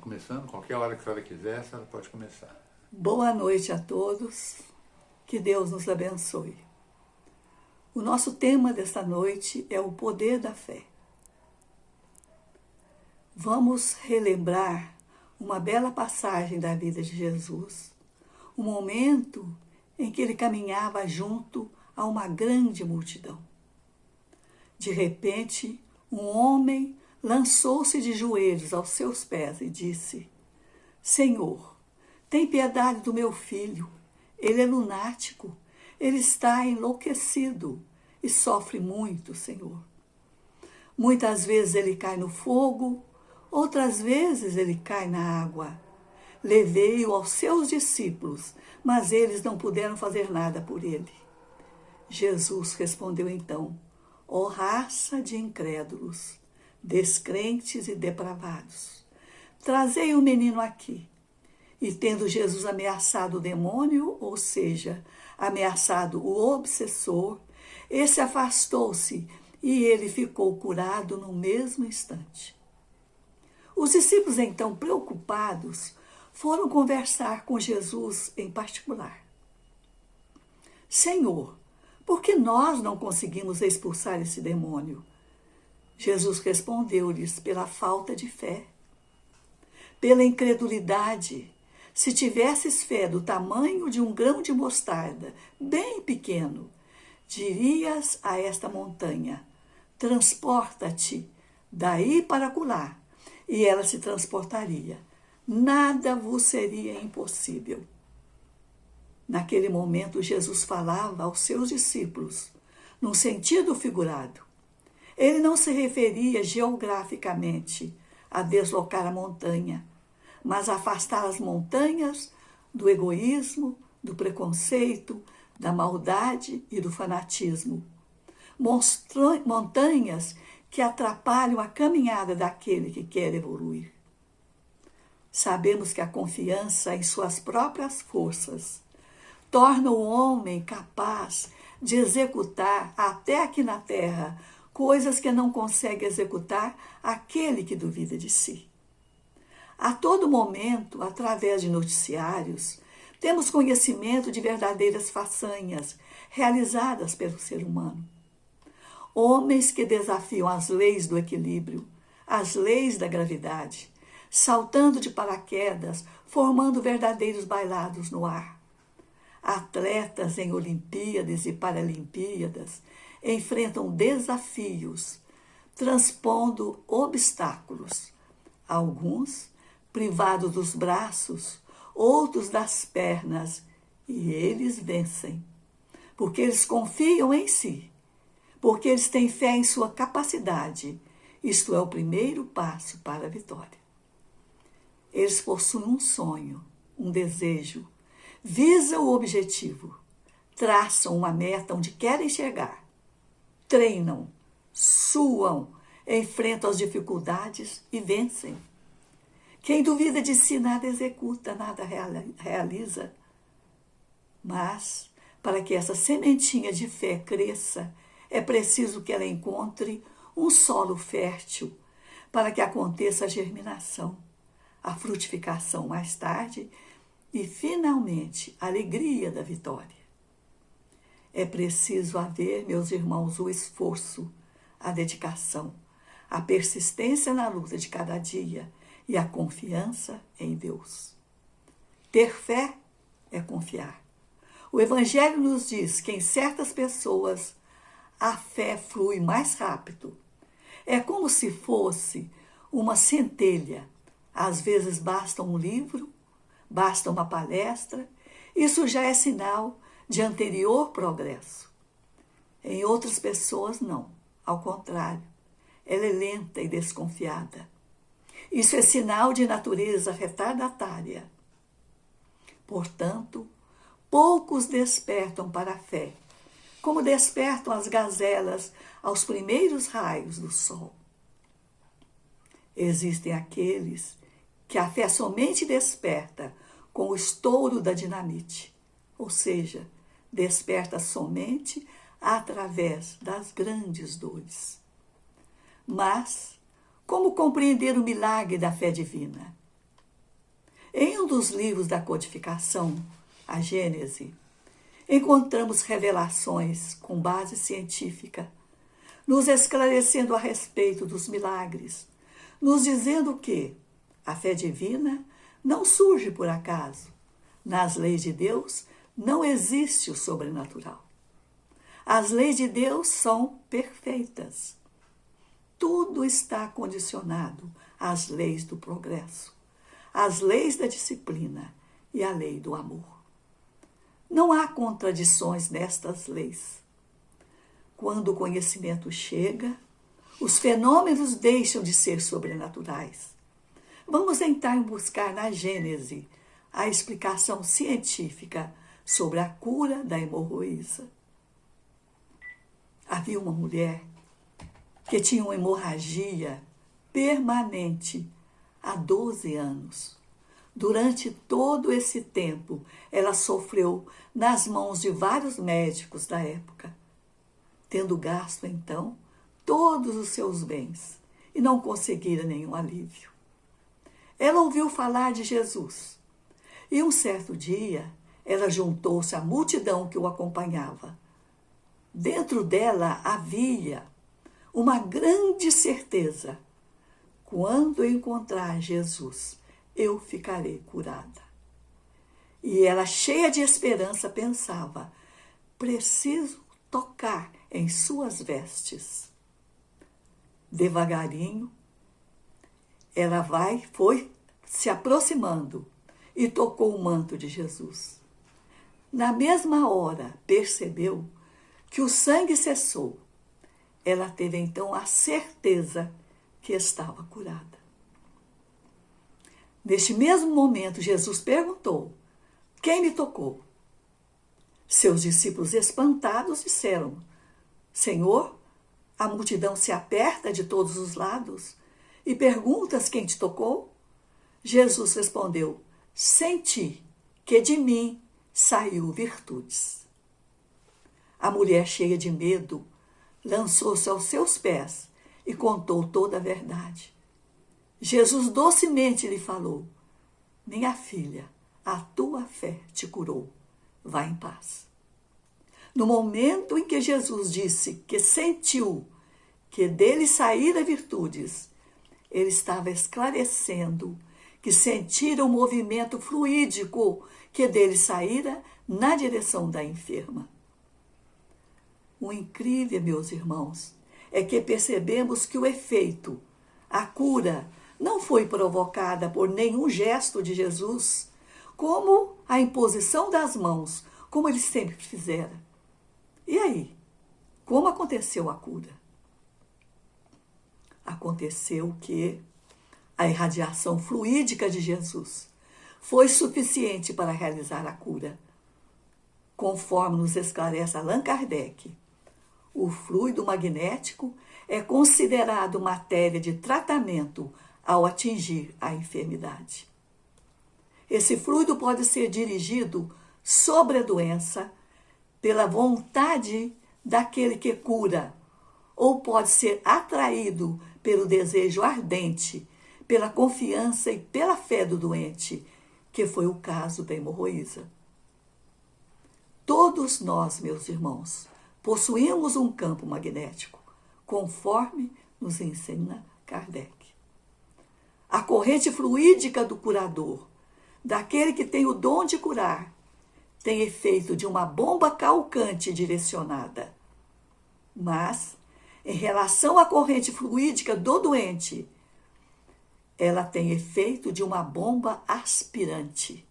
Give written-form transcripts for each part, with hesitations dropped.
começando, qualquer hora que a senhora quiser, a senhora pode começar. Boa noite a todos, que Deus nos abençoe. O nosso tema desta noite é o poder da fé. Vamos relembrar uma bela passagem da vida de Jesus, um momento em que ele caminhava junto a uma grande multidão. De repente, um homem lançou-se de joelhos aos seus pés e disse: Senhor, tem piedade do meu filho. Ele é lunático, ele está enlouquecido e sofre muito, Senhor. Muitas vezes ele cai no fogo, outras vezes ele cai na água. Levei-o aos seus discípulos, mas eles não puderam fazer nada por ele. Jesus respondeu então: ó raça de incrédulos, descrentes e depravados, trazei o menino aqui. E tendo Jesus ameaçado o demônio, ou seja, ameaçado o obsessor, esse afastou-se e ele ficou curado no mesmo instante. Os discípulos, então, preocupados, foram conversar com Jesus em particular. Senhor, por que nós não conseguimos expulsar esse demônio? Jesus respondeu-lhes: pela falta de fé, pela incredulidade. Se tivesses fé do tamanho de um grão de mostarda, bem pequeno, dirias a esta montanha: transporta-te daí para acolá, e ela se transportaria. Nada vos seria impossível. Naquele momento, Jesus falava aos seus discípulos, num sentido figurado. Ele não se referia geograficamente a deslocar a montanha, mas a afastar as montanhas do egoísmo, do preconceito, da maldade e do fanatismo. Montanhas que atrapalham a caminhada daquele que quer evoluir. Sabemos que a confiança em suas próprias forças torna o homem capaz de executar, até aqui na terra, coisas que não consegue executar aquele que duvida de si. A todo momento, através de noticiários, temos conhecimento de verdadeiras façanhas realizadas pelo ser humano. Homens que desafiam as leis do equilíbrio, as leis da gravidade, saltando de paraquedas, formando verdadeiros bailados no ar. Atletas em Olimpíadas e Paralimpíadas enfrentam desafios, transpondo obstáculos. Alguns privados dos braços, outros das pernas, e eles vencem, porque eles confiam em si, porque eles têm fé em sua capacidade. Isto é o primeiro passo para a vitória. Eles possuem um sonho, um desejo, visam o objetivo, traçam uma meta onde querem chegar, treinam, suam, enfrentam as dificuldades e vencem. Quem duvida de si nada executa, nada realiza. Mas, para que essa sementinha de fé cresça, é preciso que ela encontre um solo fértil, para que aconteça a germinação, a frutificação mais tarde e, finalmente, a alegria da vitória. É preciso haver, meus irmãos, o esforço, a dedicação, a persistência na luta de cada dia, e a confiança em Deus. Ter fé é confiar. O Evangelho nos diz que em certas pessoas a fé flui mais rápido. É como se fosse uma centelha. Às vezes basta um livro, basta uma palestra. Isso já é sinal de anterior progresso. Em outras pessoas, não. Ao contrário, ela é lenta e desconfiada. Isso é sinal de natureza retardatária. Portanto, poucos despertam para a fé, como despertam as gazelas aos primeiros raios do sol. Existem aqueles que a fé somente desperta com o estouro da dinamite, ou seja, desperta somente através das grandes dores. Mas como compreender o milagre da fé divina? Em um dos livros da codificação, a Gênese, encontramos revelações com base científica, nos esclarecendo a respeito dos milagres, nos dizendo que a fé divina não surge por acaso. Nas leis de Deus não existe o sobrenatural. As leis de Deus são perfeitas. Tudo está condicionado às leis do progresso, às leis da disciplina e à lei do amor. Não há contradições nestas leis. Quando o conhecimento chega, os fenômenos deixam de ser sobrenaturais. Vamos então buscar na Gênese a explicação científica sobre a cura da hemorroísa. Havia uma mulher que tinha uma hemorragia permanente há 12 anos. Durante todo esse tempo, ela sofreu nas mãos de vários médicos da época, tendo gasto, então, todos os seus bens e não conseguira nenhum alívio. Ela ouviu falar de Jesus e um certo dia ela juntou-se à multidão que o acompanhava. Dentro dela havia uma grande certeza: quando eu encontrar Jesus, eu ficarei curada. E ela, cheia de esperança, pensava: preciso tocar em suas vestes. Devagarinho, ela foi se aproximando e tocou o manto de Jesus. Na mesma hora, percebeu que o sangue cessou. Ela teve então a certeza que estava curada. Neste mesmo momento, Jesus perguntou: quem me tocou? Seus discípulos, espantados, disseram: Senhor, a multidão se aperta de todos os lados e perguntas quem te tocou? Jesus respondeu: senti que de mim saiu virtudes. A mulher, cheia de medo, lançou-se aos seus pés e contou toda a verdade. Jesus docemente lhe falou: minha filha, a tua fé te curou. Vá em paz. No momento em que Jesus disse que sentiu que dele saíra virtudes, ele estava esclarecendo que sentira o movimento fluídico que dele saíra na direção da enferma. O incrível, meus irmãos, é que percebemos que o efeito, a cura, não foi provocada por nenhum gesto de Jesus, como a imposição das mãos, como ele sempre fizera. E aí? Como aconteceu a cura? Aconteceu que a irradiação fluídica de Jesus foi suficiente para realizar a cura. Conforme nos esclarece Allan Kardec, o fluido magnético é considerado matéria de tratamento ao atingir a enfermidade. Esse fluido pode ser dirigido sobre a doença pela vontade daquele que cura, ou pode ser atraído pelo desejo ardente, pela confiança e pela fé do doente, que foi o caso da hemorroísa. Todos nós, meus irmãos, possuímos um campo magnético, conforme nos ensina Kardec. A corrente fluídica do curador, daquele que tem o dom de curar, tem efeito de uma bomba calcante direcionada. Mas, em relação à corrente fluídica do doente, ela tem efeito de uma bomba aspirante.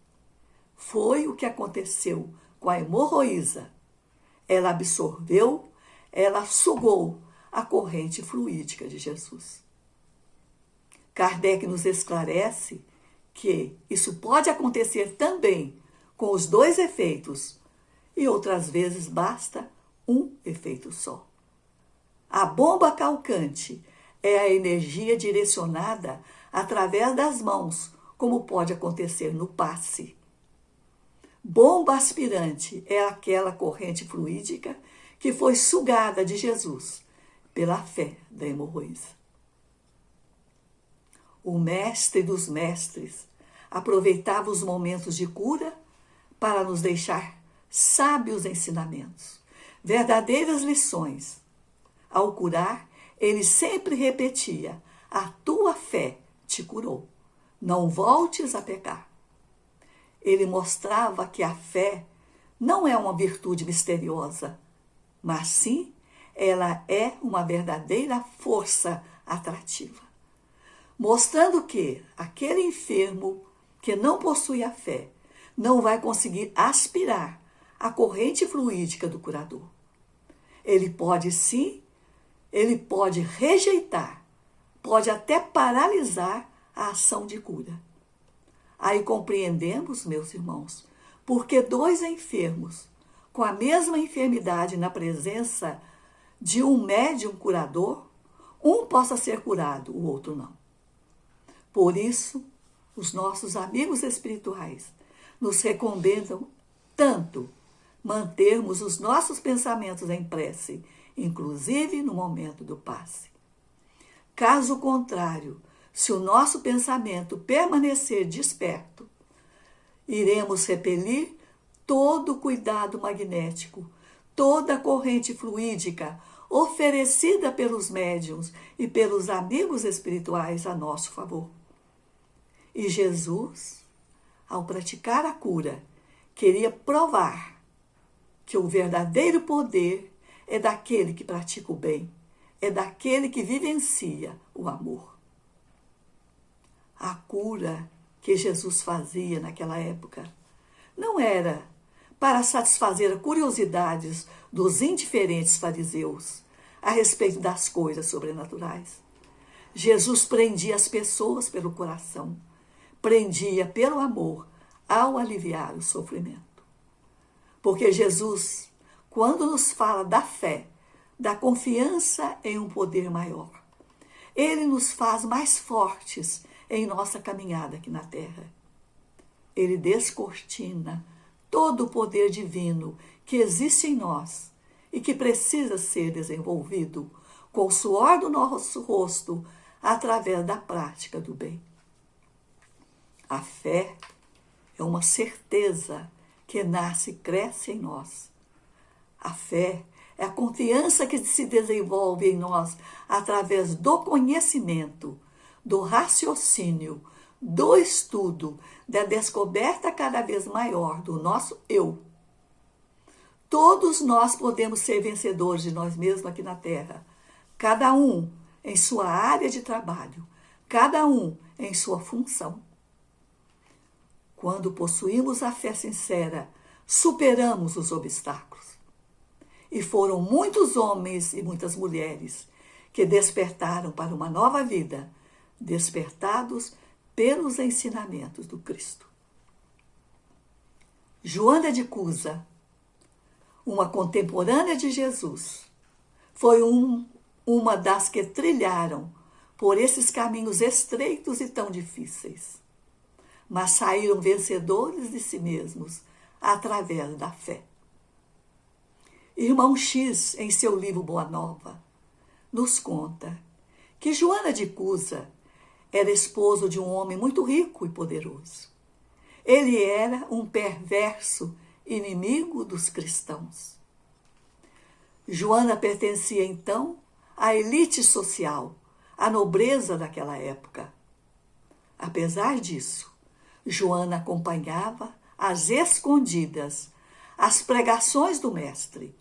Foi o que aconteceu com a hemorroísa. Ela absorveu, ela sugou a corrente fluídica de Jesus. Kardec nos esclarece que isso pode acontecer também com os dois efeitos, e outras vezes basta um efeito só. A bomba calcante é a energia direcionada através das mãos, como pode acontecer no passe. Bomba aspirante é aquela corrente fluídica que foi sugada de Jesus pela fé da hemorroísa. O mestre dos mestres, Aproveitava os momentos de cura para nos deixar sábios ensinamentos, verdadeiras lições. Ao curar, ele sempre repetia: a tua fé te curou. Não voltes a pecar. Ele mostrava que a fé não é uma virtude misteriosa, mas sim ela é uma verdadeira força atrativa. Mostrando que aquele enfermo que não possui a fé não vai conseguir aspirar a corrente fluídica do curador. Ele pode sim, ele pode rejeitar, pode até paralisar a ação de cura. Aí compreendemos, meus irmãos, porque dois enfermos com a mesma enfermidade na presença de um médium curador, um possa ser curado, o outro não. Por isso, os nossos amigos espirituais nos recomendam tanto mantermos os nossos pensamentos em prece, inclusive no momento do passe. Caso contrário, se o nosso pensamento permanecer desperto, iremos repelir todo o cuidado magnético, toda a corrente fluídica oferecida pelos médiuns e pelos amigos espirituais a nosso favor. E Jesus, ao praticar a cura, queria provar que o verdadeiro poder é daquele que pratica o bem, é daquele que vivencia o amor. A cura que Jesus fazia naquela época não era para satisfazer as curiosidades dos indiferentes fariseus a respeito das coisas sobrenaturais. Jesus prendia as pessoas pelo coração, prendia pelo amor ao aliviar o sofrimento. Porque Jesus, quando nos fala da fé, da confiança em um poder maior, ele nos faz mais fortes em nossa caminhada aqui na Terra. Ele descortina todo o poder divino que existe em nós e que precisa ser desenvolvido com o suor do nosso rosto através da prática do bem. A fé é uma certeza que nasce e cresce em nós. A fé é a confiança que se desenvolve em nós através do conhecimento, do raciocínio, do estudo, da descoberta cada vez maior do nosso eu. Todos nós podemos ser vencedores de nós mesmos aqui na Terra, cada um em sua área de trabalho, cada um em sua função. Quando possuímos a fé sincera, superamos os obstáculos. E foram muitos homens e muitas mulheres que despertaram para uma nova vida, despertados pelos ensinamentos do Cristo. Joana de Cusa, uma contemporânea de Jesus, foi uma das que trilharam por esses caminhos estreitos e tão difíceis, mas saíram vencedores de si mesmos através da fé. Irmão X, em seu livro Boa Nova, nos conta que Joana de Cusa era esposo de um homem muito rico e poderoso. Ele era um perverso inimigo dos cristãos. Joana pertencia, então, à elite social, à nobreza daquela época. Apesar disso, Joana acompanhava às escondidas as pregações do mestre.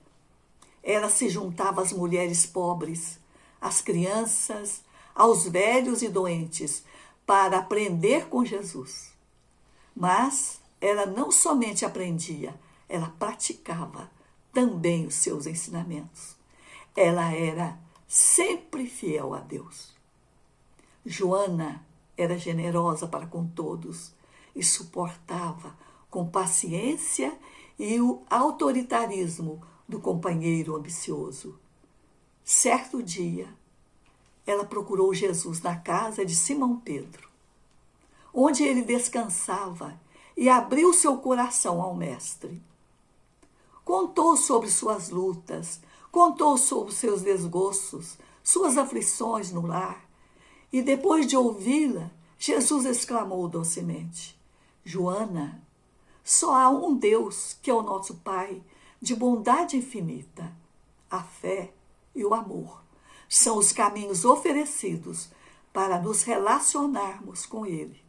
Ela se juntava às mulheres pobres, às crianças, aos velhos e doentes, para aprender com Jesus. Mas ela não somente aprendia, ela praticava também os seus ensinamentos. Ela era sempre fiel a Deus. Joana era generosa para com todos e suportava com paciência e o autoritarismo do companheiro ambicioso. Certo dia, ela procurou Jesus na casa de Simão Pedro, onde ele descansava, e abriu seu coração ao mestre. Contou sobre suas lutas, contou sobre seus desgostos, suas aflições no lar, e depois de ouvi-la, Jesus exclamou docemente: Joana, só há um Deus, que é o nosso Pai, de bondade infinita. A fé e o amor são os caminhos oferecidos para nos relacionarmos com Ele.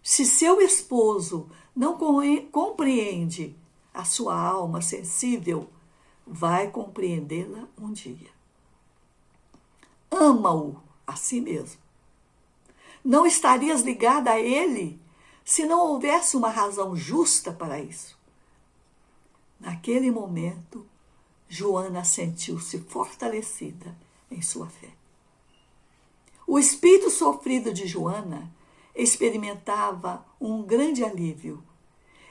Se seu esposo não compreende a sua alma sensível, vai compreendê-la um dia. Ama-o a si mesmo. Não estarias ligada a ele se não houvesse uma razão justa para isso. Naquele momento, Joana sentiu-se fortalecida em sua fé. O espírito sofrido de Joana experimentava um grande alívio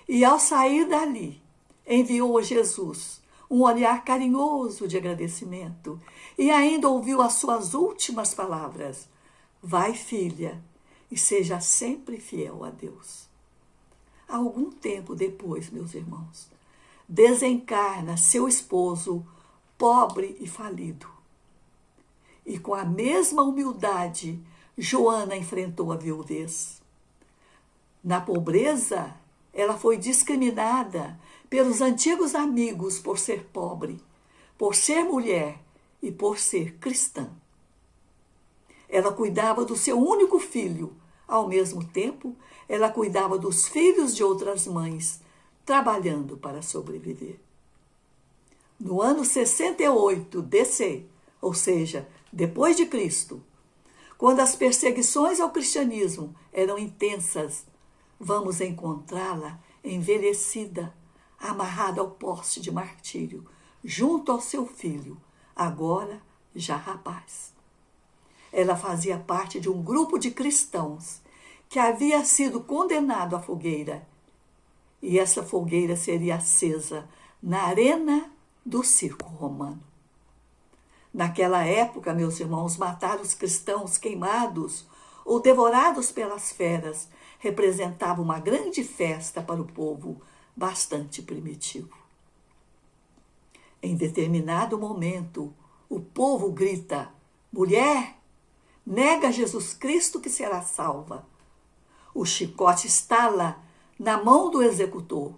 e, ao sair dali, enviou a Jesus um olhar carinhoso de agradecimento e ainda ouviu as suas últimas palavras: vai, filha, e seja sempre fiel a Deus. Algum tempo depois, meus irmãos, desencarna seu esposo, pobre e falido. E com a mesma humildade, Joana enfrentou a viuvez. Na pobreza, ela foi discriminada pelos antigos amigos por ser pobre, por ser mulher e por ser cristã. Ela cuidava do seu único filho. Ao mesmo tempo, ela cuidava dos filhos de outras mães, trabalhando para sobreviver. No ano 68 DC, ou seja, depois de Cristo, quando as perseguições ao cristianismo eram intensas, vamos encontrá-la envelhecida, amarrada ao poste de martírio, junto ao seu filho, agora já rapaz. Ela fazia parte de um grupo de cristãos que havia sido condenado à fogueira, e essa fogueira seria acesa na arena do circo romano. Naquela época, meus irmãos, matar os cristãos queimados ou devorados pelas feras representava uma grande festa para o povo bastante primitivo. Em determinado momento, o povo grita: mulher, nega Jesus Cristo que será salva. O chicote estala na mão do executor.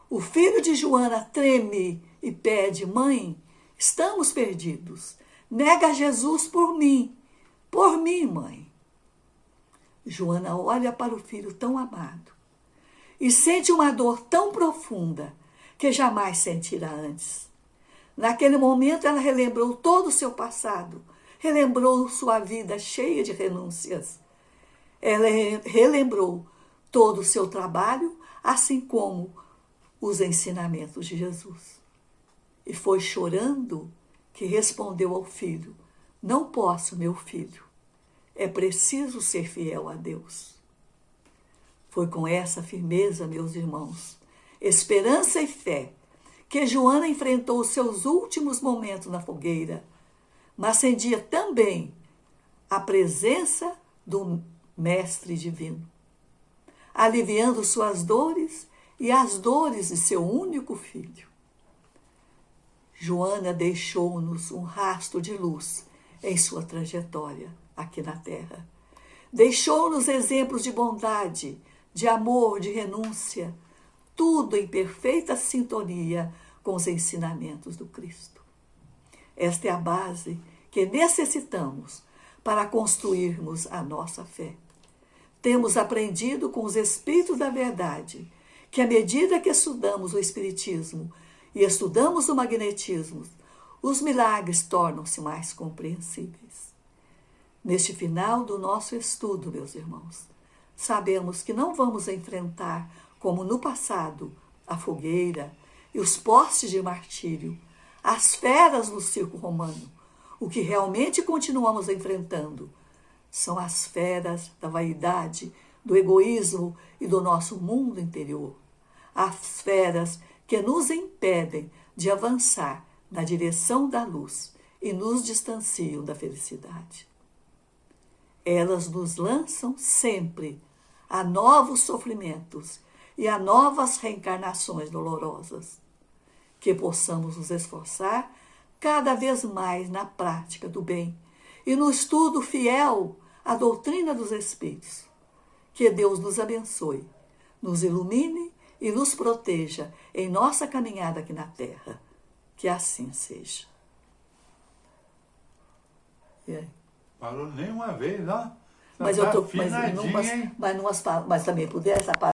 O filho de Joana treme e pede: mãe, estamos perdidos. Nega Jesus por mim, mãe. Joana olha para o filho tão amado e sente uma dor tão profunda que jamais sentira antes. Naquele momento, ela relembrou todo o seu passado, relembrou sua vida cheia de renúncias. Ela relembrou todo o seu trabalho, assim como os ensinamentos de Jesus. E foi chorando que respondeu ao filho: não posso, meu filho. É preciso ser fiel a Deus. Foi com essa firmeza, meus irmãos, esperança e fé, que Joana enfrentou os seus últimos momentos na fogueira, mas sentia também a presença do Mestre Divino, aliviando suas dores e as dores de seu único filho. Joana deixou-nos um rastro de luz em sua trajetória aqui na Terra. Deixou-nos exemplos de bondade, de amor, de renúncia, tudo em perfeita sintonia com os ensinamentos do Cristo. Esta é a base que necessitamos para construirmos a nossa fé. Temos aprendido com os Espíritos da Verdade que, à medida que estudamos o Espiritismo e estudamos o magnetismo, os milagres tornam-se mais compreensíveis. Neste final do nosso estudo, meus irmãos, sabemos que não vamos enfrentar, como no passado, a fogueira e os postes de martírio, as feras no circo romano. O que realmente continuamos enfrentando são as feras da vaidade, do egoísmo e do nosso mundo interior. As feras que nos impedem de avançar na direção da luz e nos distanciam da felicidade. Elas nos lançam sempre a novos sofrimentos e a novas reencarnações dolorosas. Que possamos nos esforçar cada vez mais na prática do bem e no estudo fiel a doutrina dos Espíritos. Que Deus nos abençoe, nos ilumine e nos proteja em nossa caminhada aqui na Terra. Que assim seja. E aí? Parou nem uma vez, ó. Mas Tá eu tô, afinadinha, hein? mas também puder essa